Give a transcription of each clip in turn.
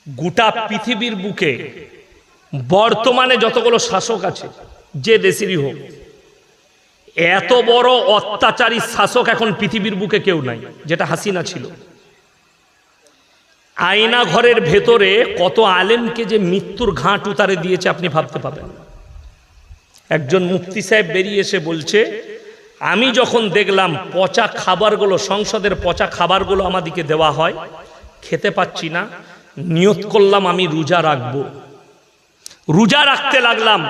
গোটা পৃথিবীর বুকে বর্তমানে যতগুলো শাসক আছে, যে দেশেরই হোক, এত বড় অত্যাচারী শাসক এখন পৃথিবীর বুকে কেউ নাই, যেটা হাসিনা ছিল। আয়না ঘরের ভেতরে কত আলেমকে যে মৃত্যুর ঘাট উতারে দিয়েছে আপনি ভাবতে পাবেন। একজন মুফতি সাহেব বেরিয়ে এসে বলছে, আমি যখন দেখলাম পচা খাবারগুলো, সংসদের পচা খাবারগুলো আমাদেরকে দেওয়া হয়, খেতে পাচ্ছি না, নিয়ত করলাম আমি রোজা রাখবো। রোজা রাখতে লাগলাম।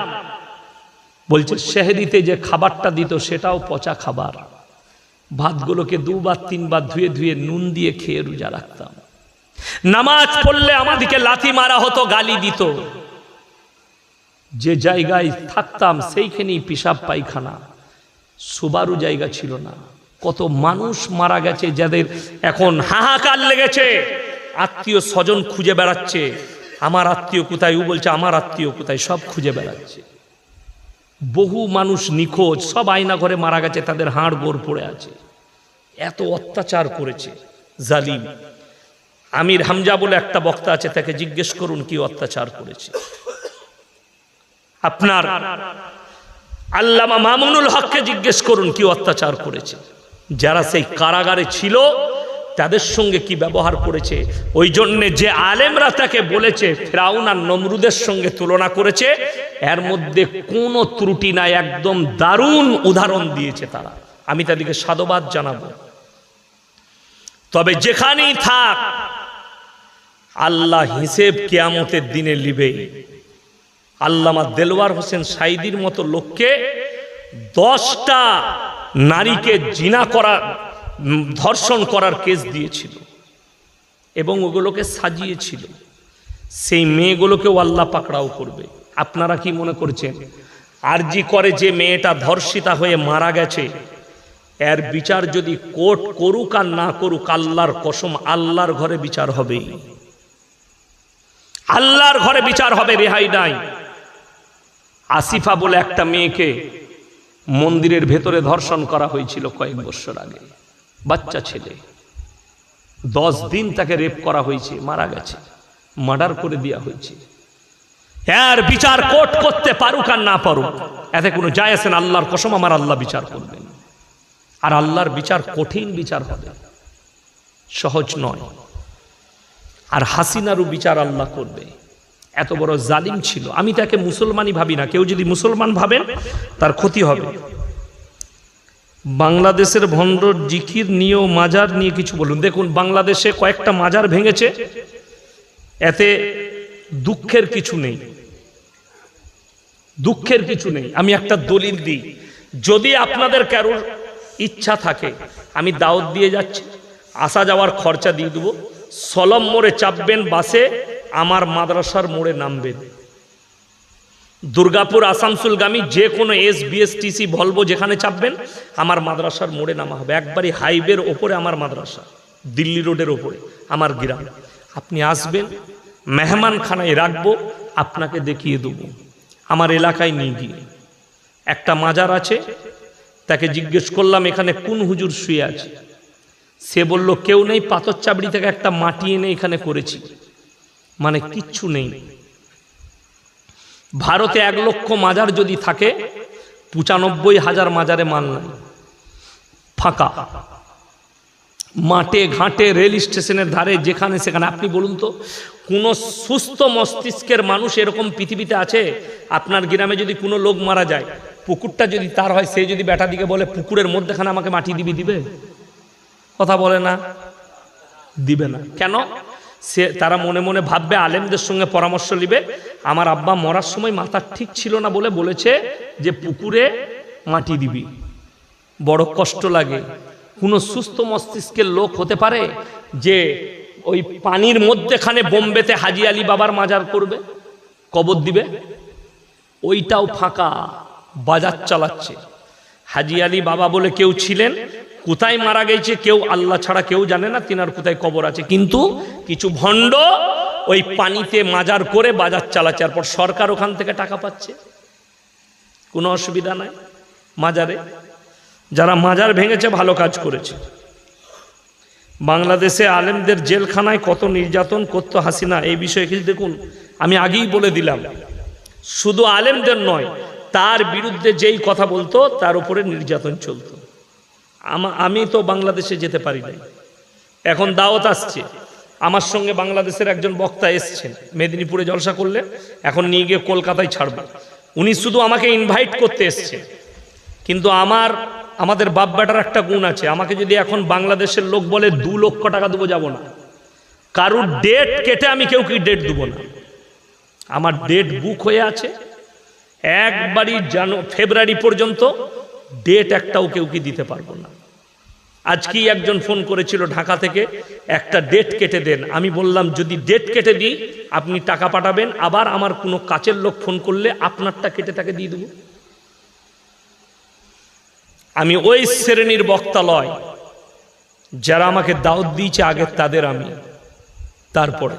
বলছে সেহরিতে যে খাবারটা দিত সেটাও পচা খাবার। ভাতগুলোকে দুবার তিনবার ধুয়ে ধুয়ে নুন দিয়ে খেয়ে রোজা রাখতাম। নামাজ পড়লে আমাদেরকে লাথি মারা হতো, গালি দিত। যে জায়গায় থাকতাম সেইখানেই পিসাব পায়খানা, শোবারও জায়গা ছিল না। কত মানুষ মারা গেছে, যাদের এখন হাহাকার লেগেছে, আত্মীয় স্বজন খুঁজে বেড়াচ্ছে, আমার আত্মীয় কোথায়, ও বলছে আমার আত্মীয় কোথায়, সব খুঁজে বেড়াচ্ছে। বহু মানুষ নিখোঁজ, সব আয়না ঘরে মারা গেছে, তাদের হাড় গোড় পড়ে আছে। এত অত্যাচার করেছে জালিম। আমির হামজা বলে একটা বক্তা আছে, তাকে জিজ্ঞেস করুন কি অত্যাচার করেছে। আপনার আল্লামা মামুনুল হককে জিজ্ঞেস করুন কি অত্যাচার করেছে। যারা সেই কারাগারে ছিল তাদের সঙ্গে কি ব্যবহার করেছে। ওই জন্যে যে আলেমরা তাকে বলেছে, ফিরাউন আর নমরুদের সঙ্গে তুলনা করেছে, এর মধ্যে কোনো ত্রুটি নাই, একদম দারুণ উদাহরণ দিয়েছে তারা। আমি তাদেরকে সাধুবাদ জানাবো। তবে যেখানেই থাক, আল্লাহ হিসেব কিয়ামতের দিনে লিবে। আল্লামা দেলওয়ার হোসেন সাইদির মতো লোককে 10টা নারীকে জিনা করা, ধর্ষণ করার কেস দিয়েছিল এবং ওগুলোকে সাজিয়েছিল। সেই মেয়েগুলোকেও আল্লাহ পাকড়াও করবে। আপনারা কি মনে করছেন আরজি করে যে মেয়েটা ধর্ষিতা হয়ে মারা গেছে, এর বিচার যদি কোর্ট করুক আর না করুক, আল্লাহর কসম আল্লাহর ঘরে বিচার হবে, আল্লাহর ঘরে বিচার হবে, রেহাই নাই। আসিফা বলে একটা মেয়েকে মন্দিরের ভেতরে ধর্ষণ করা হয়েছিল কয়েক বছর আগে, বাচ্চা ছেলে। 10 দিন তাকে রেপ করা হয়েছে, মারা গেছে, মার্ডার করে দেওয়া হয়েছে। এর বিচার কোর্ট করতে পারুক আর না পারুক, এতে কোনো যায় আসে না। আল্লাহর কসম আমার আল্লাহ বিচার করবেন, আর আল্লাহর বিচার কঠিন বিচার হবে, সহজ নয়। আর হাসিনারও বিচার আল্লাহ করবে। এত বড় জালিম ছিল। আমি তাকে মুসলমানই ভাবি না, কেউ যদি মুসলমান ভাবেন তার ক্ষতি হবে। বাংলাদেশের ভণ্ড জিকির নিয়েও মাজার নিয়ে কিছু বলুন। দেখুন, বাংলাদেশে কয়েকটা মাজার ভেঙেছে, এতে দুঃখের কিছু নেই, দুঃখের কিছু নেই। আমি একটা দলিল দিই, যদি আপনাদের কারোর ইচ্ছা থাকে, আমি দাওয়াত দিয়ে যাচ্ছি, আসা যাওয়ার খরচা দিয়ে দেবো। সলম মোড়ে চাপবেন বাসে, আমার মাদ্রাসার মোড়ে নামবেন। দুর্গাপুর আসানসোলগামী যে কোনো SBSTC ভলভো যেখানে চাপবেন, আমার মাদ্রাসার মোড়ে নামা হবে। একবারই হাইওয়ের ওপরে আমার মাদ্রাসা, দিল্লি রোডের ওপরে আমার গ্রাম। আপনি আসবেন, মেহমানখানায় রাখবো, আপনাকে দেখিয়ে দেবো। আমার এলাকায় নিয়ে গিয়ে একটা মাজার আছে, তাকে জিজ্ঞেস করলাম এখানে কোন হুজুর শুয়ে আছে। সে বলল কেউ নেই, পাথর চাবড়ি থেকে একটা মাটি এনে এখানে করেছি। মানে কিচ্ছু নেই। ভারতে 1 লক্ষ মাজার যদি থাকে, 95,000 মাজারে মাল নাই, ফাঁকা। মাঠে ঘাটে, রেল স্টেশনের ধারে, যেখানে সেখানে। আপনি বলুন তো, কোন সুস্থ মস্তিষ্কের মানুষ এরকম পৃথিবীতে আছে? আপনার গ্রামে যদি কোনো লোক মারা যায়, পুকুরটা যদি তার হয়, সে যদি বেটা দিকে বলে পুকুরের মধ্যেখানে আমাকে মাটি দিবি, দিবে? কথা বলে না, দিবে না। কেন? সে তারা মনে মনে ভাববে, আলেমদের সঙ্গে পরামর্শ নিবে, আমার আব্বা মরার সময় মাথা ঠিক ছিল না বলে বলেছে যে পুকুরে মাটি দিবি। বড় কষ্ট লাগে। কোনো সুস্থ মস্তিষ্কের লোক হতে পারে যে ওই পানির মধ্যেখানে বোম্বেতে হাজি আলী বাবার মাজার করবে, কবর দিবে? ওইটাও ফাঁকা, বাজার চালাচ্ছে। হাজি আলী বাবা বলে কেউ ছিলেন, কোথায় মারা গেছে কেউ, আল্লাহ ছাড়া কেউ জানে না তিনার কোথায় কবর আছে। কিন্তু কিছু ভণ্ড ওই পানিতে মাজার করে বাজার চালাচ্ছে, তারপর সরকার ওখান থেকে টাকা পাচ্ছে। কোনো অসুবিধা নাই মাজারে। যারা মাজার ভেঙেছে ভালো কাজ করেছে। বাংলাদেশে আলেমদের জেলখানায় কত নির্যাতন করত হাসিনা, এই বিষয়ে কিছু দেখুন। আমি আগেই বলে দিলাম, শুধু আলেমদের নয়, তার বিরুদ্ধে যেই কথা বলতো তার উপরে নির্যাতন চলতো। আমি তো বাংলাদেশে যেতে পারি না, এখন দাওয়াত আসছে, আমার সঙ্গে বাংলাদেশের একজন বক্তা এসছেন, মেদিনীপুরে জলসা করলে, এখন নিয়ে গিয়ে কলকাতায় ছাড়বে। উনি শুধু আমাকে ইনভাইট করতে এসছেন, কিন্তু আমাদের বাপ বেটার একটা গুণ আছে, আমাকে যদি এখন বাংলাদেশের লোক বলে 2 লক্ষ টাকা দেবো, যাব না। কারুর ডেট কেটে আমি কেউ কি ডেট দেবো না, আমার ডেট বুক হয়ে আছে একবারই ফেব্রুয়ারি পর্যন্ত, ডেট একটাও কেউ কি দিতে পারবো না। আজকেই একজন ফোন করেছিল ঢাকা থেকে, একটা ডেট কেটে দেন। আমি বললাম যদি ডেট কেটে দিই আপনি টাকা পাঠাবেন, আবার আমার কোনো কাছের লোক ফোন করলে আপনারটা কেটে তাকে দিয়ে দেবো। আমি ওই শ্রেণীর বক্তা লয়, যারা আমাকে দাওয়াত দিয়েছে আগে তাদের আমি। তারপরে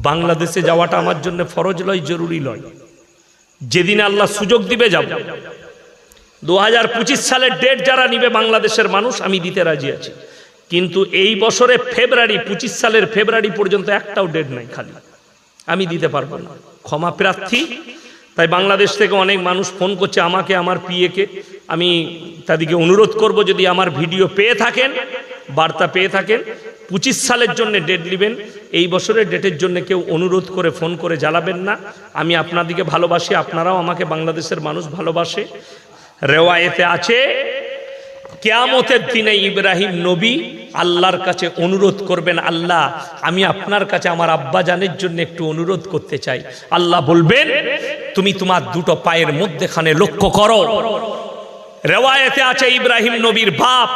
বাংলাদেশে যাওয়াটা আমার জন্য ফরজ লয়, জরুরি লয়, যেদিন আল্লাহ সুযোগ দিবে যাব। 2025 সালের ডেট যারা নিবে বাংলাদেশের মানুষ, আমি দিতে রাজি আছি, কিন্তু এই বছরে ফেব্রুয়ারি 25 সালের ফেব্রুয়ারি পর্যন্ত একটাও ডেট নাই, খালি আমি দিতে পারবো না, ক্ষমা প্রার্থী। তাই বাংলাদেশ থেকে অনেক মানুষ ফোন করছে আমাকে, আমার পিএকে, আমি তাদেরকে অনুরোধ করব, যদি আমার ভিডিও পেয়ে থাকেন, বার্তা পেয়ে থাকেন, 25 সালের জন্য ডেট নেবেন, এই বছরের ডেটের জন্য কেউ অনুরোধ করে ফোন করে জ্বালাবেন না। আমি আপনাদেরকে ভালোবাসি, আপনারাও আমাকে বাংলাদেশের মানুষ ভালোবাসে। রেওয়ায়েতে আছে কিয়ামতের দিনে ইব্রাহিম নবী আল্লাহর কাছে অনুরোধ করবেন, আল্লাহ আমি আপনার কাছে আমার আব্বাজানের জন্য একটু অনুরোধ করতে চাই। আল্লাহ বলবেন তুমি তোমার 2টো পায়ের মধ্যখানে লক্ষ্য করো। রেওয়ায়েতে আছে ইব্রাহিম নবীর বাপ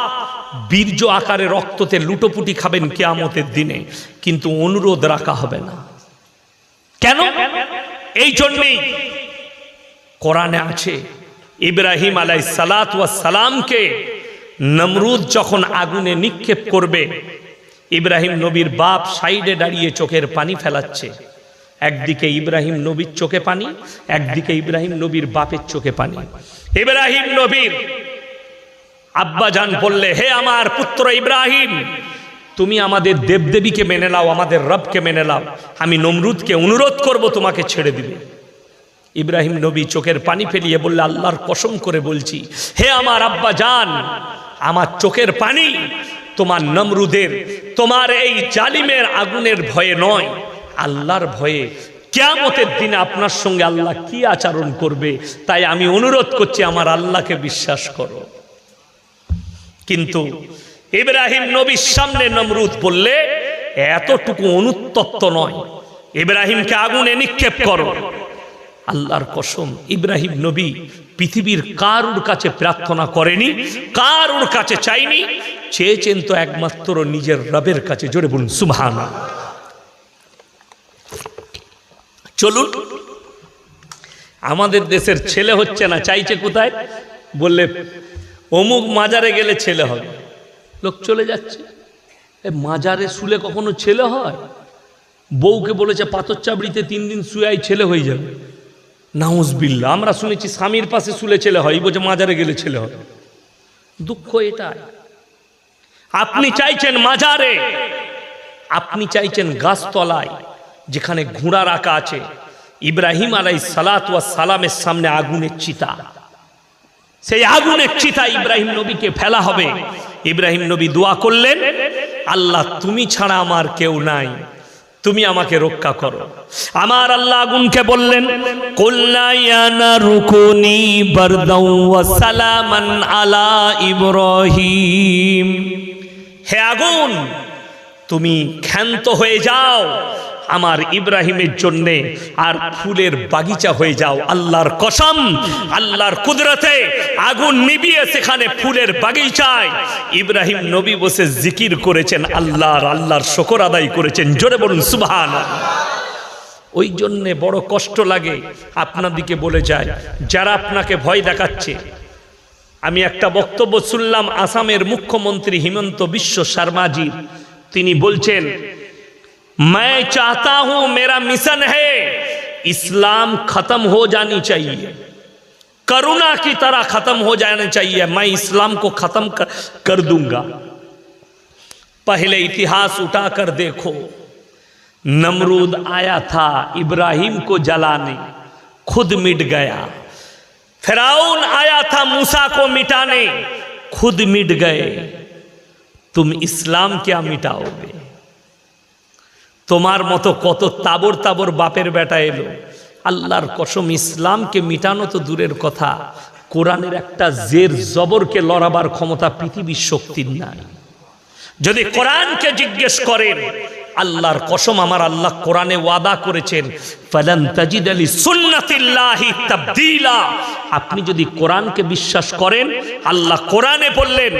বীর্য আকারে রক্ততে লুটোপুটি খাবেন কিয়ামতের দিনে, কিন্তু অনুরোধ রাখা হবে না। কেন? এই জন্যই কোরআনে আছে ইব্রাহিম আলাইহিস সালাতু ওয়াস সালামকে নমরুদ যখন আগুনে নিক্ষেপ করবে, ইব্রাহিম নবীর বাপ সাইডে দাঁড়িয়ে চোখের পানি ফেলাচ্ছে। একদিকে ইব্রাহিম নবীর চোখে পানি, একদিকে ইব্রাহিম নবীর বাপের চোখে পানি। ইব্রাহিম নবীর আব্বাজান বললে, হে আমার পুত্র ইব্রাহিম, তুমি আমাদের দেবদেবীকে মেনে নাও, আমাদের রবকে মেনে নাও, আমি নমরুদকে অনুরোধ করব তোমাকে ছেড়ে দিবে। ইব্রাহিম নবী চোখের পানি ফেলিয়ে বললে, আল্লাহর কসম করে বলছি, হে আমার আব্বাজান, আমার চোখের পানি তোমার নমরুদের, তোমার এই জালিমের আগুনের ভয়ে নয়, আল্লাহর ভয়ে। কিয়ামতের দিনে আপনার সঙ্গে আল্লাহ কি আচরণ করবে, তাই আমি অনুরোধ করছি আমার আল্লাহকে বিশ্বাস করো। কিন্তু ইব্রাহিম নবীর সামনে নমরুদ বললে, এতটুকু অনুতপ্ত নয়, ইব্রাহিমকে আগুনে নিক্ষেপ করো। আল্লাহর কসম, ইব্রাহিম নবী পৃথিবীর কারুর কাছে প্রার্থনা করেনি, কারুর কাছে চাইনি, চেয়েছেন তো একমাত্র নিজের রবের কাছে। জোরে বলুন সুবহানাল্লাহ। চলুন, আমাদের দেশের ছেলে হচ্ছে না, চাইছে কোথায়? বললে অমুক মাজারে গেলে ছেলে হবে, লোক চলে যাচ্ছে। মাজারে শুলে কখনো ছেলে হয়? বউকে বলেছে পাথর চাবড়িতে 3 দিন শুয়ে ছেলে হয়ে যাবে, নাউজুবিল্লাহ। আমরা শুনেছি স্বামীর পাশে শুলে ছেলে হয়, বলছে মাজারে গেলে ছেলে হয়। দুঃখ এটাই, আপনি চাইছেন মাজারে, আপনি চাইছেন গাছতলায় যেখানে ঘোড়া রাখা আছে। ইব্রাহিম আলাইহিস সালাতু ওয়াস সালামের সামনে আগুনের চিতা, সেই আগুনের চিতা ইব্রাহিম নবীকে ফেলা হবে। ইব্রাহিম নবী দোয়া করলেন, আল্লাহ তুমি ছাড়া আমার কেউ নাই, তুমি আমাকে রক্ষা করো। আমার আল্লাহ আগুনকে বললেন, কুলনা ইয়া নারু কুনি বারদাও ওয়া সালামান আলা ইব্রাহিম, হে আগুন তুমি ক্ষান্ত হয়ে যাও আমার ইব্রাহিমের জন্যে, আর ফুলের বাগিচা হয়ে যাও। আল্লাহর কসম, আল্লাহর কুদরতে আগুন নিভিয়ে সেখানে ফুলের বাগিচায় ইব্রাহিম নবী বসে জিকির করেছেন, আল্লাহর শুকর আদায় করেছেন। জোরে বলুন সুবহানাল্লাহ। ওই জন্যে বড় কষ্ট লাগে আপনাদিকে বলে যায়, যারা আপনাকে ভয় দেখাচ্ছে। আমি একটা বক্তব্য শুনলাম আসামের মুখ্যমন্ত্রী হিমন্ত বিশ্ব শর্মাজি, তিনি বলছেন, मैं चाहता हूं, मेरा मिशन है, इस्लाम खत्म हो जानी चाहिए, करुणा की तरह खत्म हो जाना चाहिए, मैं इस्लाम को खत्म कर दूंगा। पहले इतिहास उठाकर देखो, नमरूद आया था इब्राहिम को जलाने, खुद मिट गया। फिरौन आया था मूसा को मिटाने, खुद मिट गए। तुम इस्लाम क्या मिटाओगे? তোমার মতো কত তাবর তাবর বাপের বেটা এলো, আল্লাহর কসম ইসলামকে মিটানো তো দূরের কথা, কোরআনের একটা জের জবরকে লড়াবার ক্ষমতা পৃথিবীর শক্তির নাই। যদি কোরআনকে জিজ্ঞেস করেন, আল্লাহর কসম আমার আল্লাহ কোরআনে ওয়াদা করেছেন, ফালান তাজিদা লিসুন্নাতিল্লাহি তাবদীলা। আপনি যদি কোরআনকে বিশ্বাস করেন, আল্লাহ কোরআনে বললেন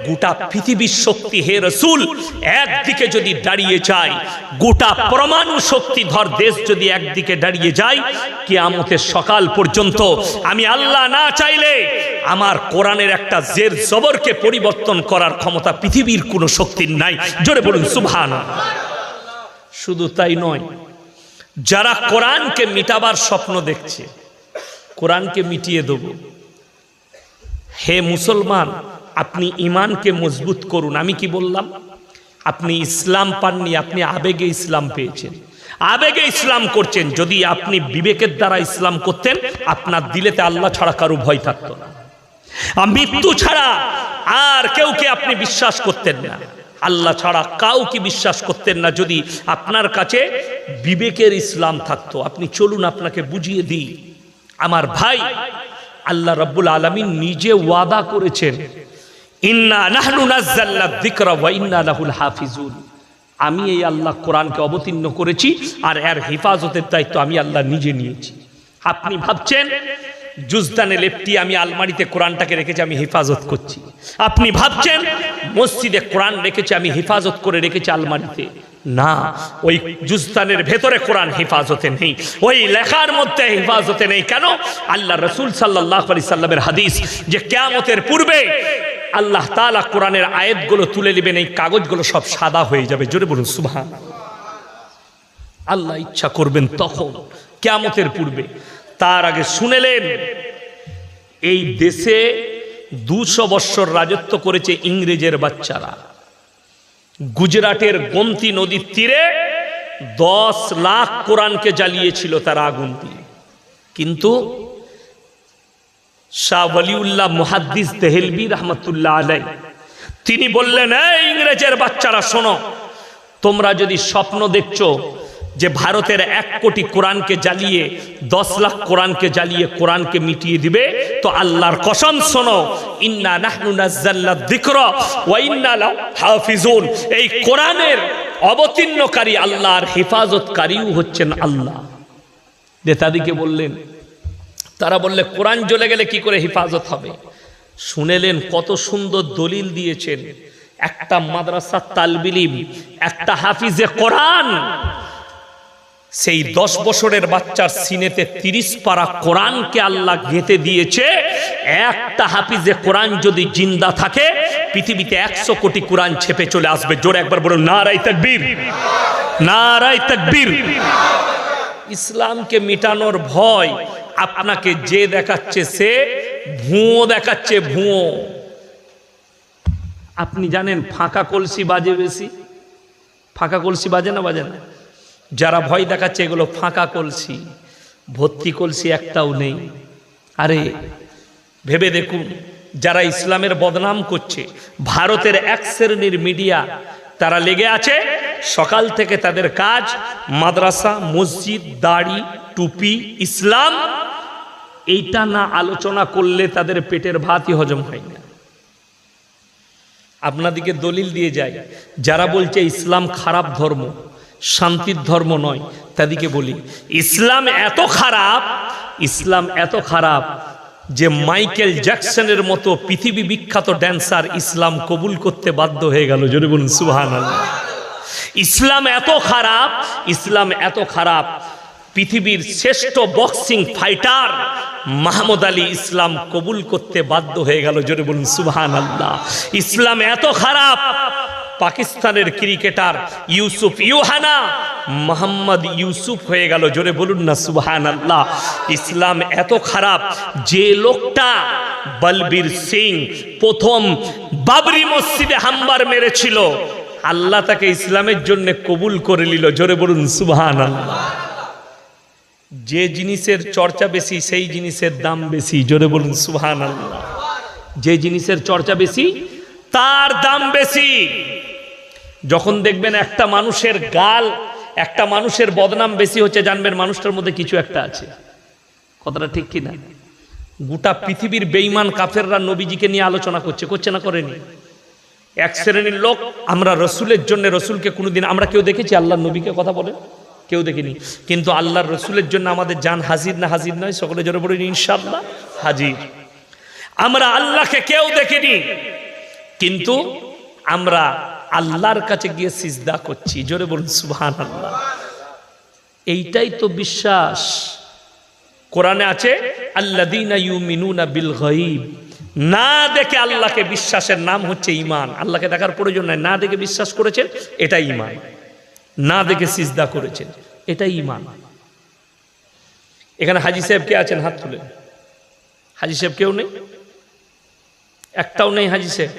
গোটা পৃথিবীর শক্তি হে রাসূল একদিকে যদি দাঁড়িয়ে যায়, গোটা পরমাণু শক্তিধর দেশ যদি একদিকে দাঁড়িয়ে যায়, কিয়ামতের সকাল পর্যন্ত আমি আল্লাহ না চাইলে আমার কোরআনের একটা জের জবরকে পরিবর্তন করার ক্ষমতা পৃথিবীর কোনো শক্তির নাই। জোরে বলুন সুবহানাল্লাহ। শুধু তাই নয়, যারা কোরআনকে মিটাবার স্বপ্ন দেখছে, কোরআনকে মিটিয়ে দেব, হে মুসলমান আপনি ঈমানকে মজবুত করুন। আমি কি বললাম? আপনি ইসলাম পাননি, আপনি আবেগে ইসলাম পেয়েছেন, আবেগে ইসলাম করছেন। যদি আপনি বিবেকের দ্বারা ইসলাম করতেন, আপনার দিলেতে আল্লাহ ছাড়া কারো ভয় থাকতো না, মৃত্যু ছাড়া আর কেউকে আপনি বিশ্বাস করতেন না, আল্লাহ ছাড়া কাউকে বিশ্বাস করতেন না। যদি আপনার কাছে বিবেকের ইসলাম থাকতো, আপনি চলুন আপনাকে বুঝিয়ে দিই। আমার ভাই, আল্লাহ রাব্বুল আলামিন নিজে ওয়াদা করেছেন, ইন্না নাহনু নাযালনা যিকরা ওয়া ইন্না লাহুল হাফিজুন। আমি এই আল্লাহ কোরআনকে অবতীর্ণ করেছি আর এর হেফাজতের দায়িত্ব আমি আল্লাহ নিজে নিয়েছি। আপনি ভাবছেন জুজদানে লেপটি আমি আলমারিতে কোরআনটাকে রেখেছি, আমি হেফাজত করছি। আপনি ভাবছেন মসজিদে কোরআন রেখেছি, আমি হেফাজত করে রেখেছি আলমারিতে। না, ওই জুজদানের ভেতরে কোরআন হেফাজতে নেই, ওই লেখার মধ্যে হেফাজতে নেই। কেন? আল্লাহ রাসূল সাল্লাল্লাহু আলাইহি সাল্লামের হাদিস যে কিয়ামতের পূর্বে আল্লাহ তাআলা কোরআনের আয়াতগুলো তুলে নেবেন, এই কাগজগুলো সব সাদা হয়ে যাবে। জোরে বলুন সুবহানাল্লাহ। আল্লাহ ইচ্ছা করবেন তখন, কিয়ামতের পূর্বে। তার আগে শুনেলেন, এই দেশে 200 বৎসর রাজত্ব করেছে ইংরেজের বাচ্চারা। গুজরাটের গোমতী নদীর তীরে 10 লাখ কোরআনকে জ্বালিয়েছিল তারা আগুন দিয়ে। কিন্তু শাহ ওয়ালিউল্লাহ মুহাদ্দিস দেহলভী রাহমাতুল্লাহ আলাইহি তিনি বললেন, এই ইংরেজের বাচ্চারা শোনো, তোমরা যদি স্বপ্ন দেখছো যে ভারতের 1 কোটি কোরআনকে জ্বালিয়ে 10 লাখ কোরআনকে জ্বালিয়ে কোরআনকে মিটিয়ে দিবে, তো আল্লাহর কসম শোনো, ইন্না নাহনু নাযালনা যিকরা ওয়া ইন্না লাহু হাফিজুন। এই কোরআনের অবতীর্ণকারী আল্লাহর হেফাজতকারীও হচ্ছেন আল্লাহ। নেতাদিকে বললেন, তারা বললে কোরআন জ্বলে গেলে কি করে হেফাজত হবে? শুনেলেন কত সুন্দর দলিল দিয়েছেন। একটা মাদ্রাসার তালবিল ইলম, একটা হাফিজে কোরআন, সেই 10 বছরের বাচ্চার সিনেতে 30 পারা কোরআনকে আল্লাহ গেঁথে দিয়েছে। একটা হাফিজে কোরআন যদি জিন্দা থাকে, পৃথিবীতে 100 কোটি কোরআন ছেপে চলে আসবে। জোরে একবার বলুন নারায়ে তাকবীর, নারায়ে তাকবীর। ইসলামকে মিটানোর ভয় আপনাকে যে দেখাচ্ছে, সে ভুয়ো দেখাচ্ছে, ভুয়ো। আপনি জানেন ফাঁকা কলসি বাজে বেশি? ফাঁকা কলসি বাজে না, বাজে না? যারা ভয় দেখাচ্ছে এগুলো ফাঁকা কলসি, ভর্তি কলসি একটাও নেই। আরে ভেবে দেখুন, যারা ইসলামের বদনাম করছে, ভারতের এক শ্রেণীর মিডিয়া, তারা লেগে আছে সকাল থেকে তাদের কাজ মাদ্রাসা, মসজিদ, দাড়ি, টুপি, ইসলাম। এইটা না আলোচনা করলে তাদের পেটের ভাতই হজম হয় না। আপনাদিকে দলিল দিয়ে যায়, যারা বলছে ইসলাম খারাপ ধর্ম, শান্তির ধর্ম নয়, তাদেরকে বলি ইসলাম এত খারাপ, ইসলাম এত খারাপ যে মাইকেল জ্যাকসনের মতো পৃথিবী বিখ্যাত ড্যান্সার ইসলাম কবুল করতে বাধ্য হয়ে গেল। জোরে বলুন সুবহানাল্লাহ। ইসলাম এত খারাপ, ইসলাম এত খারাপ, পৃথিবীর শ্রেষ্ঠ বক্সিং ফাইটার মাহমুদ আলী ইসলাম কবুল করতে বাধ্য হয়ে গেল। জোরে বলুন সুবহানাল্লাহ। ইসলাম এত খারাপ, পাকিস্তানের ক্রিকেটার ইউসুফ ইউহানা মোহাম্মদ ইউসুফ হয়ে গেল। জোরে বলুন না সুবহানাল্লাহ। ইসলাম এত খারাপ, যে লোকটা বলবীর সিং প্রথম বাবরি মসজিদে হামবার মেরেছিল, আল্লাহ তাকে ইসলামের জন্য কবুল করে নিল। জোরে বলুন সুবহানাল্লাহ। যে জিনিসের চর্চা বেশি সেই জিনিসের দাম বেশি। জোরে বলুন সুবহানাল্লাহ। যে জিনিসের চর্চা বেশি তার দাম বেশি। যখন দেখবেন একটা মানুষের গাল, একটা মানুষের বদনাম বেশি হচ্ছে, জানবেন মানুষটার মধ্যে কিছু একটা আছে। কথাটা ঠিক কি না? গোটা পৃথিবীর বেঈমান কাফেররা নবীজিকে নিয়ে আলোচনা করছে না করেনি? এক শ্রেণীর লোক, আমরা রসুলের জন্য, রসুলকে কোনোদিন আমরা কেউ দেখেছি আল্লাহর নবীকে কথা বলে? কেউ দেখিনি। কিন্তু আল্লাহর রসুলের জন্য আমাদের জান হাজির না হাজির নয়? সকলে জোরে বলুন ইনশাআল্লাহ হাজির। আমরা আল্লাহকে কেউ দেখিনি, কিন্তু আমরা আল্লাহর কাছে গিয়ে সিজদা করছি। জোরে বলুন সুবহানাল্লাহ। এইটাই তো বিশ্বাস। কোরআনে আছে আল্লাযীনা ইউমিনুনা বিল গায়ব, না দেখে আল্লাহকে বিশ্বাসের নাম হচ্ছে ঈমান। আল্লাহকে দেখার প্রয়োজন নাই, না দেখে বিশ্বাস করেছেন, এটাই ঈমান। না দেখে সিজদা করেছেন, এটাই ঈমান। এখানে হাজী সাহেব কে আছেন? হাত তুলেন। হাজী সাহেব কেউ নেই? একটাও নেই হাজী সাহেব?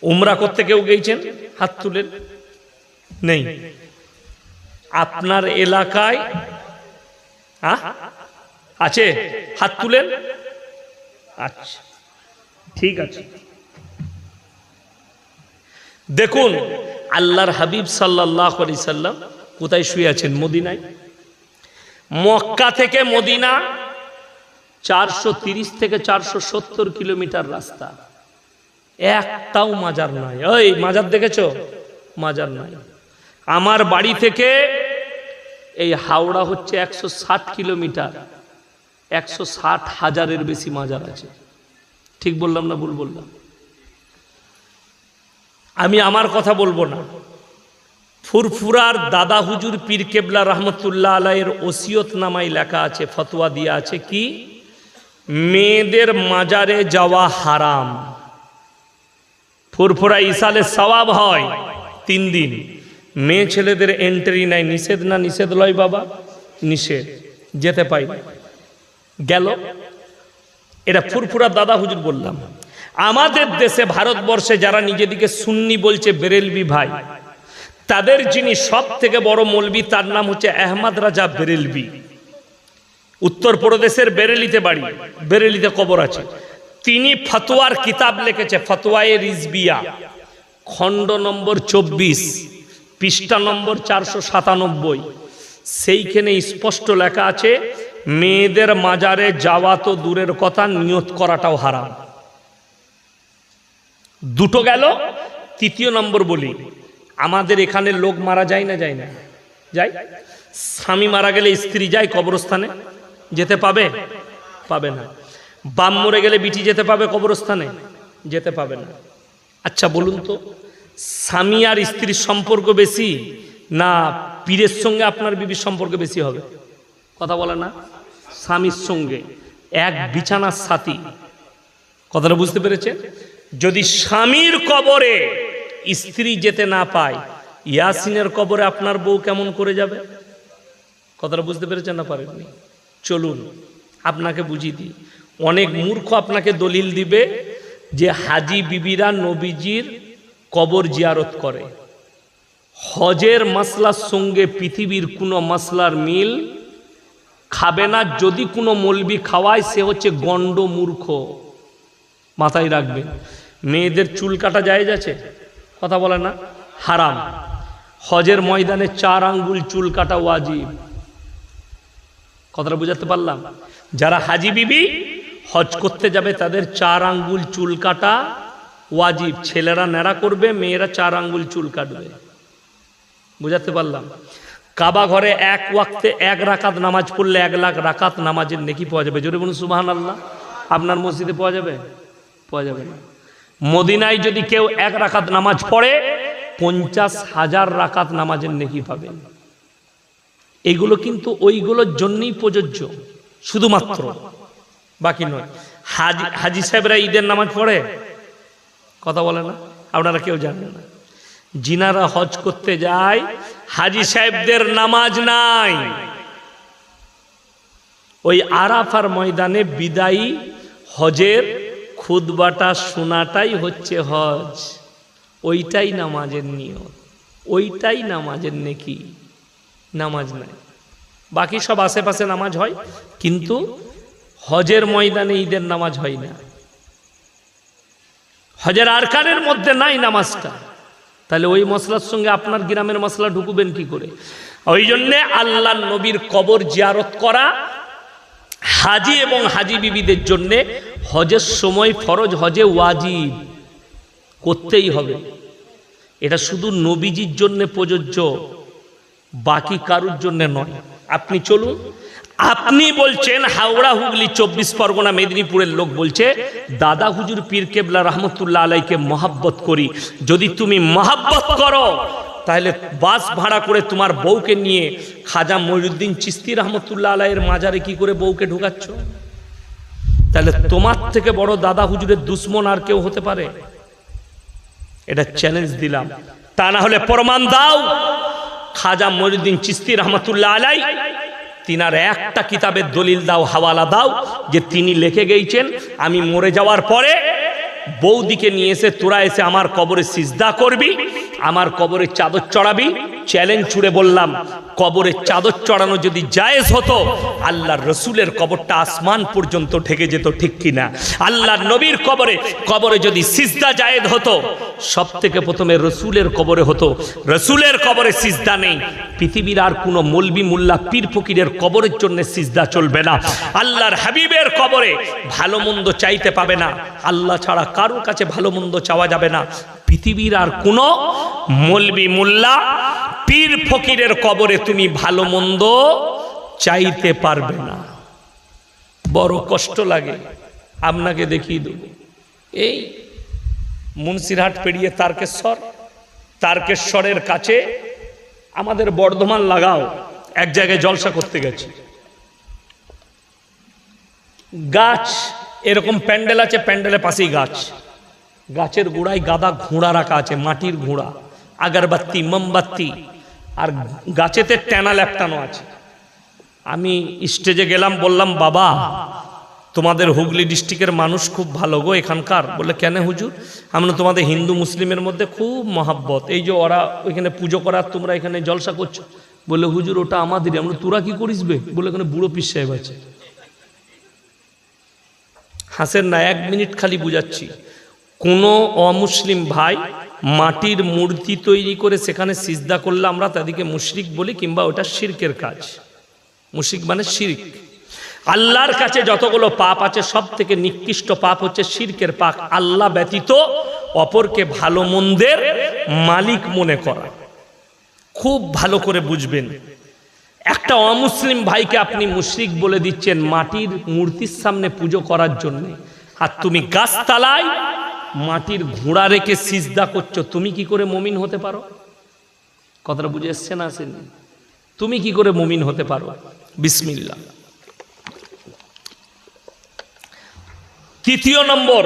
উমরা করতে কেউ গেছেন? হাত তুলেন। নেই। আপনার এলাকায় আছে? হাত তুলেন। আচ্ছা, ঠিক আছে। দেখুন আল্লাহর হাবিব সাল্লাল্লাহু আলাইহি সাল্লাম কোথায় শুয়ে আছেন? মদিনায়। মক্কা থেকে মদিনা 430 থেকে 470 কিলোমিটার রাস্তা। একটাও মাজার নাই। ওই মাজার দেখেছো? মাজার নাই। আমার বাড়ি থেকে এই হাওড়া হচ্ছে 160 কিলোমিটার। 160,000-এর বেশি মাজার আছে। ঠিক বললাম না ভুল বললাম? আমি আমার কথা বলবো না। ফুরফুরার দাদা হুজুর পীর কেবলা রহমতুল্লাহ আলাইহির ওসিয়ত নামায় লেখা আছে, ফতোয়া দিয়া আছে কি মেয়েদের মাজারে যাওয়া হারাম। ফুরফুরা ইসালে সওয়াব হয় 3 দিন। মেয়ে ছেলেদের এন্ট্রি নাই। নিষেধ না নিষেধ লয় বাবা? নিষেধ। যেতে পাই গেল। এটা ফুরফুরা দাদা হুজুর বললাম। আমাদের দেশে ভারতবর্ষে যারা নিজেদিকে সুন্নি বলছে, বেরেলভি ভাই, তাদের যিনি সব থেকে বড় মৌলবি তার নাম হচ্ছে আহমদ রাজা বেরেলভি। উত্তরপ্রদেশের বেরেলিতে বাড়ি, বেরেলিতে কবর আছে। তিনি ফতোয়ার কিতাব লিখেছে, ফতোয়ায়ে রিজবিয়া, খণ্ড নম্বর 24, পৃষ্ঠা নম্বর 497। সেইখানে স্পষ্ট লেখা আছে মেয়েদের মাজারে যাওয়া তো দূরের কথা, নিয়ত করাটাও হারাম। দুটো গেল। তৃতীয় নম্বর বলি, আমাদের এখানে লোক মারা যায় না? যায় না? যায়। স্বামী মারা গেলে স্ত্রী যায় কবরস্থানে? যেতে পাবে? পাবে না। বাপ মরে গেলে বিটি যেতে পাবে কবরস্থানে? যেতে পাবে না। আচ্ছা বলুন তো, স্বামী আর স্ত্রীর সম্পর্ক বেশি না পীরের সঙ্গে আপনার বিবির সম্পর্ক বেশি হবে? কথা বলে না? স্বামীর সঙ্গে, এক বিছানার সাথী। কথাটা বুঝতে পেরেছেন? যদি স্বামীর কবরে স্ত্রী যেতে না পায়, ইয়াসিনের কবরে আপনার বউ কেমন করে যাবে? কথাটা বুঝতে পেরেছেন না পারেননি? চলুন আপনাকে বুঝিয়ে দিই। অনেক মূর্খ আপনাকে দলিল দিবে যে হাজি বিবিরা নবীজির কবর জিয়ারত করে। হজের মাসলার সঙ্গে পৃথিবীর কোনো মাসলার মিল খাবে না। যদি কোনো মৌলবি খাওয়ায় সে হচ্ছে গণ্ড মূর্খ। মাথায় রাখবেন। মেয়েদের চুল কাটা জায়েজ আছে? কথা বলে না? হারাম। হজের ময়দানে 4 আঙ্গুল চুল কাটা ওয়াজিব। কথাটা বুঝাতে পারলাম? যারা হাজি বিবি হজ করতে যাবে তাদের 4 আঙ্গুল চুল কাটা ওয়াজিব। ছেলেরা নেড়া করবে, মেয়েরা 4 আঙ্গুল চুল কাটবে। বুঝাতে পারলাম? কাবা ঘরে এক ওয়াক্তে 1 রাকাত নামাজ পড়লে 1 লাখ রাকাত নামাজের নেকি পাওয়া যাবে। জোরে বলুন সুবহানাল্লাহ। আপনার মসজিদে পাওয়া যাবে? পাওয়া যাবে না। মদিনায় যদি কেউ 1 রাকাত নামাজ পড়ে 50,000 রাকাত নামাজের নেকি পাবেন। এইগুলো কিন্তু ওইগুলোর জন্যই প্রযোজ্য, শুধুমাত্র, বাকি নয়। হাজি সাহেবরা ঈদের নামাজ পড়ে? কথা বলে না? আপনারা কেউ জানেন না। জিনারা হজ করতে যায়, হাজি সাহেবদের নামাজ নাই। ওই আরাফার ময়দানে বিদায়ী হজের খুতবাটা শোনাটাই হচ্ছে হজ, ওইটাই নামাজের নিয়ত। ওইটাই নামাজের নেকি, নামাজ নাই। বাকি সব আশেপাশে নামাজ হয়, কিন্তু হজের ময়দানে ঈদের নামাজ হয় না, হজের আরকানের মধ্যে নাই নামাজটা। তাহলে ওই মশলার সঙ্গে আপনার গ্রামের মশলা ঢুকবেন কি করে? ওই জন্যে আল্লাহ নবীর কবর জিয়ারত করা হাজি এবং হাজি বিবিদের জন্যে হজের সময় ফরজ, হজে ওয়াজিব করতেই হবে। এটা শুধু নবীজির জন্য প্রযোজ্য, বাকি কারুর জন্য নয়। আপনি চলুন, আপনি বলছেন হাওড়া, হুগলি, 24 পরগনা, মেদিনীপুরের লোক বলছে দাদা হুজুর পীর কেবলা রহমতুল্লাহ আলাইকে মহাব্বত করি। যদি তুমি মহাব্বত করো তাহলে বাস ভাড়া করে তোমার বউকে নিয়ে খাজা মঈনুদ্দিন চিশতি রহমতুল্লাহ আলাইয়ের মাজারে কি করে বউকে ঢুকাচ্ছ? তাহলে তোমার থেকে বড় দাদা হুজুরের দুশ্মন আর কেউ হতে পারে? এটা চ্যালেঞ্জ দিলাম। তা না হলে প্রমাণ দাও। খাজা মঈনুদ্দিন চিশতি রহমতুল্লাহ আলাই তিনার একটা কিতাবের দলিল দাও, হাওয়ালা দাও, যে তিনি লিখে গেছেন আমি মরে যাওয়ার পরে বৌদিকে নিয়ে এসে তোরা এসে আমার কবরে সিজদা করবি, আমার কবরে চাদর চড়াবি। চ্যালেঞ্জ ছুড়ে বললাম, কবরে চাদর চড়ানো যদি জায়েজ হতো, আল্লাহর রসুলের কবরটা আসমান পর্যন্ত ঢেকে যেত, ঠিক কিনা? আল্লাহর নবীর কবরে যদি সিজদা জায়েজ হতো, সব থেকে প্রথমে রসুলের কবরে হতো। রসুলের কবরে সিজদা নেই, পৃথিবীর আর কোনো মৌলবি মোল্লা পীর ফকিরের কবরের জন্য সিজদা চলবে না। আল্লাহর হাবিবের কবরে ভালো মন্দ চাইতে পাবে না, আল্লাহ ছাড়া কারোর কাছে ভালো মন্দ চাওয়া যাবে না। পৃথিবীর আর কোনো মৌলবি মোল্লা পীর ফকিরের কবরে তুমি ভালো মন্দ চাইতে পারবে না। বড় কষ্ট লাগে। আপনাকে দেখিয়ে দেব, এই মুন্সিরহাট পেরিয়ে তারকেশ্বরের কাছে আমাদের বর্ধমান লাগাও এক জায়গায় জলসা করতে গেছি। গাছ এরকম প্যান্ডেল আছে, প্যান্ডেলের পাশেই গাছ, গাছের গোড়ায় গাদা ঘোড়া রাখা আছে, মাটির ঘোড়া, আগরবাতি, মোমবাতি, আর গাছেতে টানা ল্যাপটানো আছে। আমি স্টেজে গেলাম, বললাম বাবা তোমাদের হুগলি ডিস্ট্রিক্টের মানুষ খুব ভালো গো এখানকার। বলে কেন হুজুর? আমরা তোমাদের হিন্দু মুসলিমের মধ্যে খুব মহাব্বত, এই যে ওরা ওইখানে পুজো করার তোমরা এখানে জলসা করছো। বলে হুজুর ওটা আমাদেরই। আমরা তোরা কি করিসবে? বলে ওখানে বুড়ো পীর সাহেব আছে। হাসেন না, 1 মিনিট খালি বুঝাচ্ছি। কোনো অমুসলিম ভাই মাটির মূর্তি তৈরি করে সেখানে সিজদা করলে আমরা তাদেরকে মুশরিক বলি, কিংবা ওটা শিরকের কাজ। মুশরিক মানে শিরক। আল্লাহর কাছে যতগুলো পাপ আছে সব থেকে নিকৃষ্ট পাপ হচ্ছে শিরকের পাপ। আল্লাহ ব্যতীত অপরকে ভালো মন্দের মালিক মনে করা। খুব ভালো করে বুঝবেন, একটা অমুসলিম ভাইকে আপনি মুশরিক বলে দিচ্ছেন মাটির মূর্তির সামনে পুজো করার জন্য, আর তুমি গাছতলায় মাটির ঘোড়া রেখে সিজদা করছো। তুমি কি করে মুমিন হতে পারো? কথাটা বুঝে এসছে না? আসেনি? তুমি কি করে মুমিন হতে পারো? বিসমিল্লাহ। তৃতীয় নম্বর,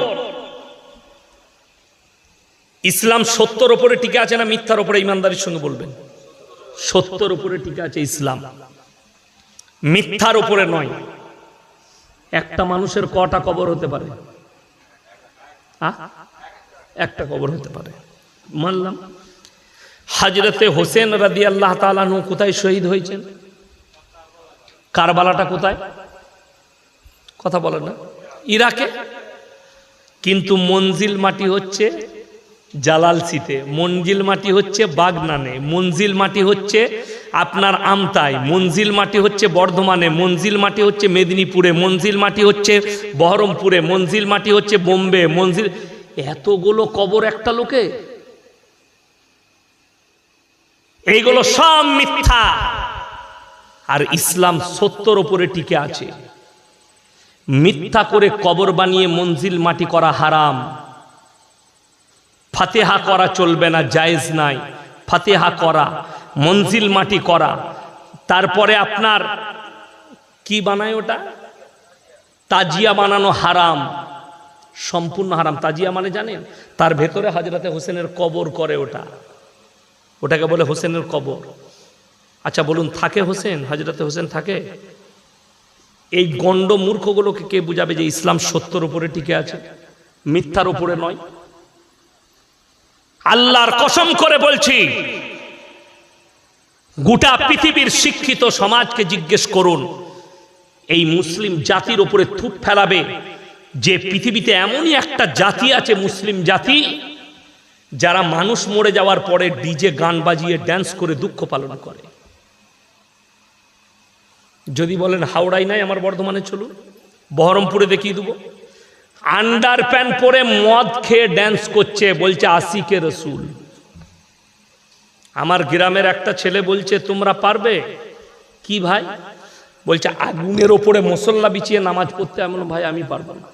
ইসলাম সত্যর উপরে টিকে আছে না মিথ্যার উপরে? ইমানদারির সঙ্গে বলবেন। সত্যর উপরে টিকে আছে ইসলাম, মিথ্যার উপরে নয়। একটা মানুষের কটা কবর হতে পারে? একটা কবর হতে পারে, মানলাম। হযরতে হোসেন রাদিয়াল্লাহু তাআলা আনহু কোথায় শহীদ হয়েছেন? কারবালাটা কোথায়? কথা বলেন না? ইরাকে। কিন্তু মঞ্জিল মাটি হচ্ছে জালালসিতে, মঞ্জিল মাটি হচ্ছে বাগনানে, মঞ্জিল মাটি হচ্ছে আপনার আমতায়, মঞ্জিল মাটি হচ্ছে বর্ধমানে, মঞ্জিল মাটি হচ্ছে মেদিনীপুরে, মঞ্জিল মাটি হচ্ছে বহরমপুরে, মঞ্জিল মাটি হচ্ছে বোম্বে, মঞ্জিল। এতগুলো কবর একটা লোকে? এইগুলো সব মিথ্যা। আর ইসলাম সত্যর উপরে টিকে আছে। মিথ্যা করে কবর বানিয়ে মঞ্জিল মাটি করা হারাম। ফাতিহা করা চলবে না, জায়েজ নাই। ফাতিহা করা, মঞ্জিল মাটি করা, তারপরে আপনার কি বানায় ওটা, তাজিয়া বানানো হারাম, সম্পূর্ণ হারাম। তাজিয়া মানে জানেন? তার ভেতরে হযরতে হোসেনের কবর করে, ওটাকে বলে হোসেনের কবর। আচ্ছা বলুন, থাকে হোসেন? হযরতে হোসেন থাকে? এই গণ্ড মূর্খগুলোকে কে বুঝাবে যে ইসলাম সত্যর উপরে টিকে আছে, মিথ্যার উপরে নয়? আল্লাহর কসম করে বলছি, গোটা পৃথিবীর শিক্ষিত সমাজকে জিজ্ঞেস করুন, এই মুসলিম জাতির উপরে থুপ ফেলাবে যে পৃথিবীতে এমনই একটা জাতি আছে, মুসলিম জাতি, যারা মানুষ মরে যাওয়ার পরে ডিজে গান বাজিয়ে ড্যান্স করে দুঃখ পালন করে। যদি বলেন হাওড়ায় নাই, আমার বর্ধমানে চলুন, বহরমপুরে দেখিয়ে দেবো। আন্ডার প্যান্ট পরে মদ খেয়ে ড্যান্স করছে, বলছে আশিকে রসুল। আমার গ্রামের একটা ছেলে বলছে তোমরা পারবে কি ভাই? বলছে আগুনের ওপরে মশল্লা বিছিয়ে নামাজ পড়তে। এমন ভাই আমি পারবো না।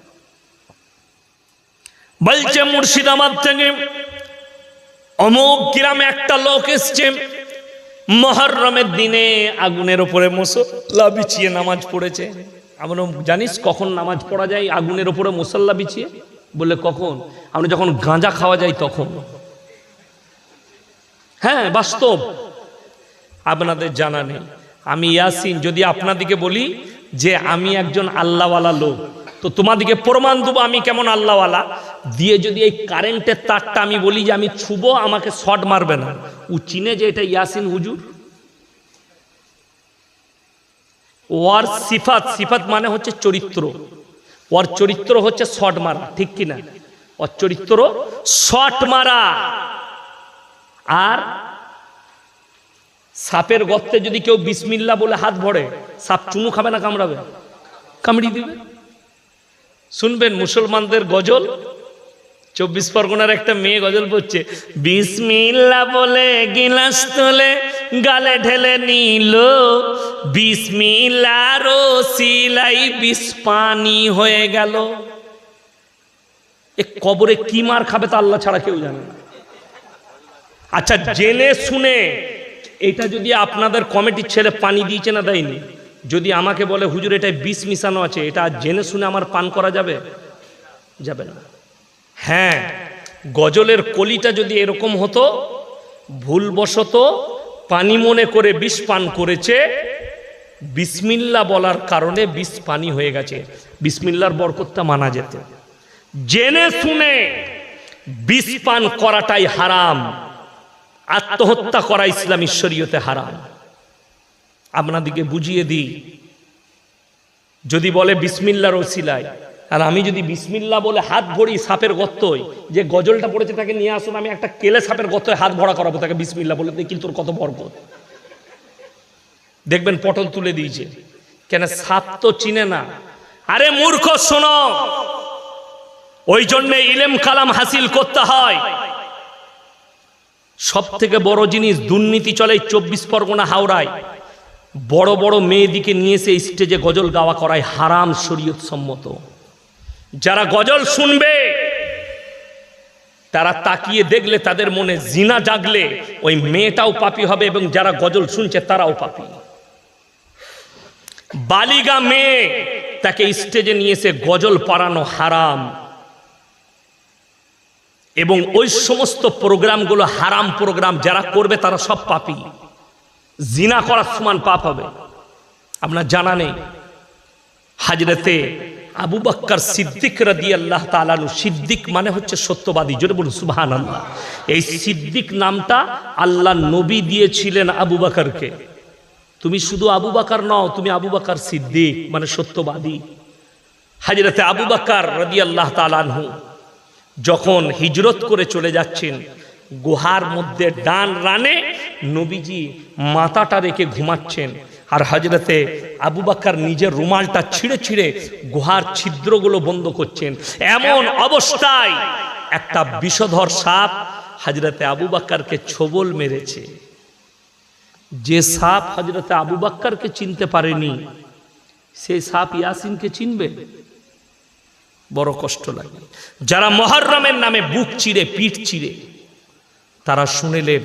বলছে মুর্শিদাবাদ থেকে অমুক গ্রামে একটা লোক এসছে, মুহররমের দিনে আগুনের ওপরে মশল্লা বিছিয়ে নামাজ পড়েছে। আমরা জানিস কখন নামাজ পড়া যায় আগুনের ওপরে মশল্লা বিছিয়ে? বলে কখন? আমরা যখন গাঁজা খাওয়া যায় তখন। হ্যাঁ, বাস্তব, আপনাদের জানা নেই। আমি ইয়াসিন যদি আপনাদিকে বলি যে আমি একজন আল্লাহওয়ালা লোক, তো তোমাদিকে প্রমাণ দেবো আমি কেমন আল্লাহওয়ালা দিয়ে যদি এই কারেন্টের তারটা আমি বলি যে আমি ছুবো, আমাকে শর্ট মারবে না। ও চিনে যে এটা ইয়াসিন হুজুর। ওর সিফাত, সিফাত মানে হচ্ছে চরিত্র। ওর চরিত্র হচ্ছে শর্ট মারা, ঠিক কিনা? ওর চরিত্র শর্ট মারা। আর সাপের গর্তে যদি কেউ বিসমিল্লাহ বলে হাত ভরে, সাপ চুমু খাবে না কামড়াবে? কামড়ি দিবে। শুনবেন মুসলমানদের গজল, 24 পরগনার একটা মেয়ে গজল পড়ছে, বিসমিল্লাহ বলে গিলাস তোলে গালে ঢেলে নিল, বিসমিল্লাহর ওসিলাই বিষ পানি হয়ে গেল। এ কবরে কি মার খাবে তা আল্লাহ ছাড়া কেউ জানে না। আচ্ছা, জেনে শুনে এটা যদি আপনাদের কমিটির ছেলে পানি দিয়েছে না দেয়নি, যদি আমাকে বলে হুজুর এটাই বিষ মিশানো আছে, এটা জেনে শুনে আমার পান করা যাবে? যাবে না। হ্যাঁ, গজলের কলিটা যদি এরকম হতো, ভুলবশত পানি মনে করে বিষ পান করেছে, বিসমিল্লাহ বলার কারণে বিষ পানি হয়ে গেছে, বিসমিল্লাহর বরকতটা মানা যেত। জেনে শুনে বিষ পান করাটাই হারাম, আত্মহত্যা করা ইসলামী শরীয়তে হারাম। আপনাদিকে বুঝিয়ে দিই, যদি বলে বিসমিল্লাহর ওসিলায়, আর আমি যদি বিসমিল্লাহ বলে হাত ভরি সাপের গর্তয়, যে গজলটা পড়েছে তাকে নিয়ে আসুন, আমি একটা কেলে সাপের গর্তয় হাত ভরা করাবো তাকে বিসমিল্লাহ বলে, কিন্তু তোর কত বরকত। দেখবেন পটল তুলে দিয়েছে, কেন? সাপ তো চিনে না। আরে মূর্খ, শোনো, ওই জন্যে ইলম কালাম হাসিল করতে হয়। সব থেকে বড় জিনিস দুর্নীতি চলে 24 পরগনা হাওড়ায়। বড় বড় মেয়েদিকে নিয়ে এসে স্টেজে গজল গাওয়া করায় হারাম, শরীয়ত সম্মত। যারা গজল শুনবে তারা তাকিয়ে দেখলে তাদের মনে জিনা জাগলে ওই মেয়েটাও পাপী হবে, এবং যারা গজল শুনছে তারাও পাপী। বালিগা মেয়ে তাকে স্টেজে নিয়ে এসে গজল পড়ানো হারাম, এবং ওই সমস্ত প্রোগ্রামগুলো হারাম প্রোগ্রাম। যারা করবে তারা সব পাপী, জিনা করার সমান পাপ হবে। আপনার জানা নেই হযরতে আবু বকর সিদ্দিক রাদিয়াল্লাহু তাআলা আনহু, সিদ্দিক মানে হচ্ছে সত্যবাদী, জোরে বলুন সুবহানাল্লাহ। এই সিদ্দিক নামটা আল্লাহ নবী দিয়েছিলেন আবু বকরকে। তুমি শুধু আবু বকর নও, তুমি আবু বকর সিদ্দিক মানে সত্যবাদী। হযরতে আবু বকর রাদিয়াল্লাহু তাআলা আনহু যখন হিজরত করে চলে যাচ্ছেন, গুহার মধ্যে ডান রানে নবীজি মাথাটা রেখে ঘুমাচ্ছেন, আর হযরতে আবু বকর নিজের রুমালটা ছিঁড়ে ছিঁড়ে গুহার ছিদ্রগুলো বন্ধ করছেন। এমন অবস্থায় একটা বিষধর সাপ হযরতে আবু বকরকে ছোবল মেরেছে। যে সাপ হযরতে আবু বকরকে চিনতে পারেনি, সেই সাপ ইয়াসিনকে চিনবে? বড় কষ্ট লাগে। যারা মুহররমের নামে বুক চিরে পিঠ চিরে, তারা শুনেলেন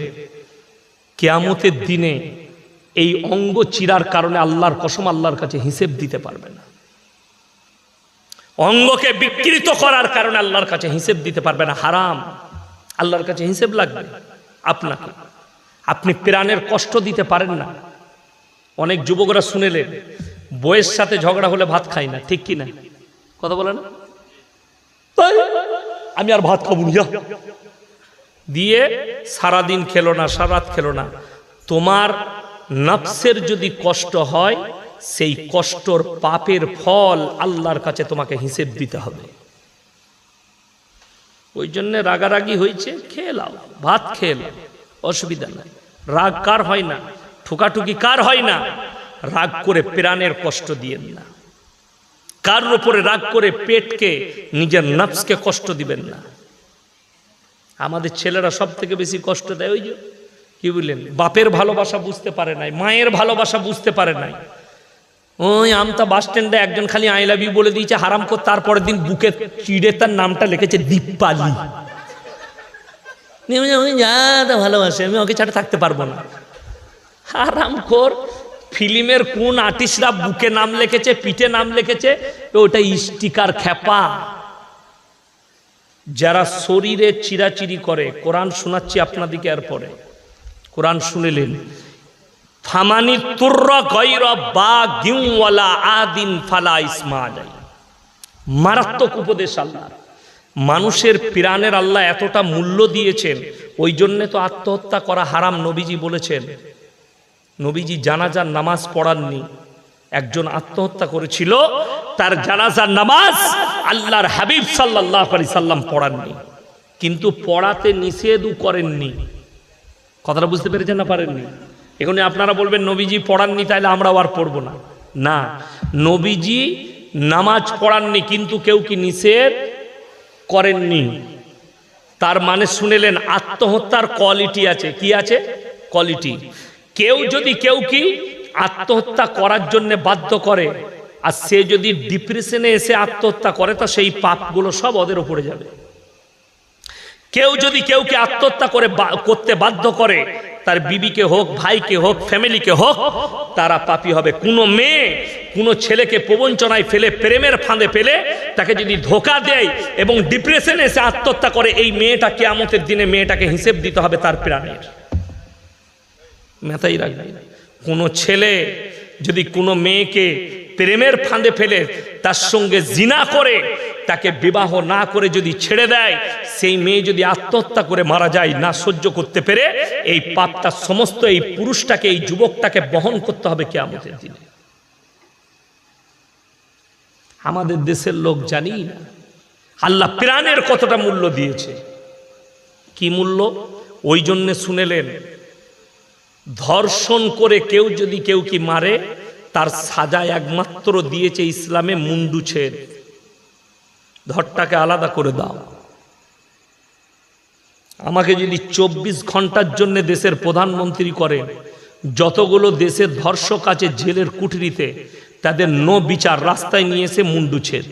কিয়ামতের দিনে এই অঙ্গ চিরার কারণে আল্লাহর কসম আল্লাহর কাছে হিসেব দিতে পারবে না। অঙ্গকে বিকৃত করার কারণে আল্লাহর কাছে হিসেব দিতে পারবে না, হারাম। আল্লাহর কাছে হিসেব লাগবে আপনাকে। আপনি প্রাণের কষ্ট দিতে পারেন না। অনেক যুবকরা শুনেলেন বউয়ের সাথে ঝগড়া হলে ভাত খাই না, ঠিক কি না? কথা বলে না, আমি আর ভাত খাবো না, দিয়ে সারাদিন খেলো না, সারা রাত খেলো না। তোমার নফসের যদি কষ্ট হয়, সেই কষ্টর পাপের ফল আল্লাহর কাছে তোমাকে হিসেব দিতে হবে। ওই জন্য রাগারাগি হয়েছে, খেয়ে নাও, ভাত খেয়ে নাও, অসুবিধা নাই। রাগ কার হয় না, ঠুকাঠুকি কার হয় না? রাগ করে প্রাণের কষ্ট দিয়েন না, কার উপরে রাগ করে পেটকে, নিজের নফসকে কষ্ট দিবেন না। আমাদের ছেলেরা সব থেকে বেশি কষ্ট দেয় ওই যে কি বললেন, বাপের ভালোবাসা বুঝতে পারে নাই, মায়ের ভালোবাসা বুঝতে পারে নাই। ওই আমতা বাস স্ট্যান্ডে একজন খালি আই লাভ ইউ বলে দিয়েছে হারাম করে, তারপরের দিন বুকে চিড়ে তার নামটা লিখেছে দীপালি। যা ভালোবাসে, আমি ওকে ছাড়া থাকতে পারবো না। হারাম খোর। ফিল্মের কোন আর্টিস্টরা বুকে নাম লিখেছে, পিঠে নাম লিখেছে, ওটা স্টিকার খেপা। যারা শরীরে চিরাচিরি করে, কোরআন শোনাচ্ছি আপনাদিকে, এরপরে কোরআন শুনেলেন, ফামানি তুর্রা গায়রা বাগিন ওয়ালা আদিন ফালা ইসমা আলাই। মারাত্মক উপদেশ আল্লাহ। মানুষের প্রাণের আল্লাহ এতটা মূল্য দিয়েছেন, ওই জন্য তো আত্মহত্যা করা হারাম নবীজি বলেছেন। নবীজি জানাজার নামাজ পড়াননি, একজন আত্মহত্যা করেছিল, তার জানাজার নামাজ আল্লাহর হাবিব সাল্লাল্লাহু আলাইহি সাল্লাম পড়াননি, কিন্তু পড়াতে নিষেধও করেননি। কথাটা বুঝতে পেরেছেন না পারেননি? এখানে আপনারা বলবেন নবীজি পড়াননি তাইলে আমরাও আর পড়বো না। না, নবীজি নামাজ পড়াননি, কিন্তু কেউ কি নিষেধ করেননি। তার মানে শুনেলেন, আত্মহত্যার কোয়ালিটি আছে। কি আছে? কোয়ালিটি। কেউ যদি কেউ কি আত্মহত্যা করার জন্য বাধ্য করে, আর সে যদি ডিপ্রেশনে এসে আত্মহত্যা করে, তো সেই পাপগুলো সব ওদের উপরে যাবে। কেউ যদি কেউকে আত্মহত্যা করতে বাধ্য করে, তার বিবিকে হোক, ভাইকে হোক, ফ্যামিলিকে হোক, তারা পাপী হবে। কোনো মেয়ে কোনো ছেলেকে প্রবঞ্চনায় ফেলে, প্রেমের ফাঁদে ফেলে তাকে যদি ধোঁকা দেয় এবং ডিপ্রেশনে এসে আত্মহত্যা করে, এই মেয়েটা কিয়ামতের দিনে মেয়েটাকে হিসেব দিতে হবে তার প্রাণের। মাথায় রাখবেন, কোনো ছেলে যদি কোনো মেয়েকে প্রেমের ফাঁদে ফেলে তার সঙ্গে জিনা করে, তাকে বিবাহ না করে যদি ছেড়ে দেয়, সেই মেয়ে যদি আত্মহত্যা করে মারা যায় না সহ্য করতে পেরে, এই পাপটা সমস্ত এই পুরুষটাকে, এই যুবকটাকে বহন করতে হবে কিয়ামতের দিনে। আমাদের দেশের লোক জানি না আল্লাহ প্রাণের কতটা মূল্য দিয়েছে। কি মূল্য? ওই জন্যে শুনেলেন, ধর্ষণ করে কেউ যদি কেউ কি মারে, তার সাজা একমাত্র দিয়েছে ইসলামে মুন্ডু ছেদ। ধরটাকে আলাদা করে দাও। আমাকে যদি 24 ঘন্টার জন্য দেশের প্রধানমন্ত্রী করে, যতগুলো দেশের ধর্ষক আছে জেলের কুঠরিতে, তাদের নো বিচার, রাস্তায় নিয়ে এসে মুন্ডু ছেদ।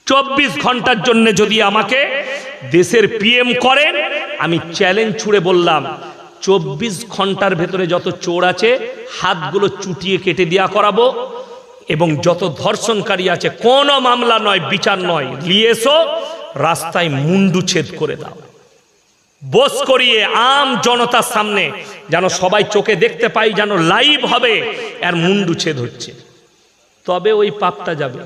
24 ঘন্টার জন্য যদি আমাকে দেশের পিএম করেন, আমি চ্যালেঞ্জ ছুড়ে বললাম, 24 ঘন্টার ভেতরে যত চোর আছে হাতগুলো চুটিয়ে কেটে দেওয়া করাবো, এবং যত ধর্ষণকারী আছে কোনো মামলা নয়, বিচার নয়, নিয়ে এসো, রাস্তায় মুন্ডু ছেদ করে দাও। বস করিয়ে আম জনতার সামনে, যেন সবাই চোখে দেখতে পাই, যেন লাইভ হবে আর মুন্ডু ছেদ হচ্ছে, তবে ওই পাপটা যাবে।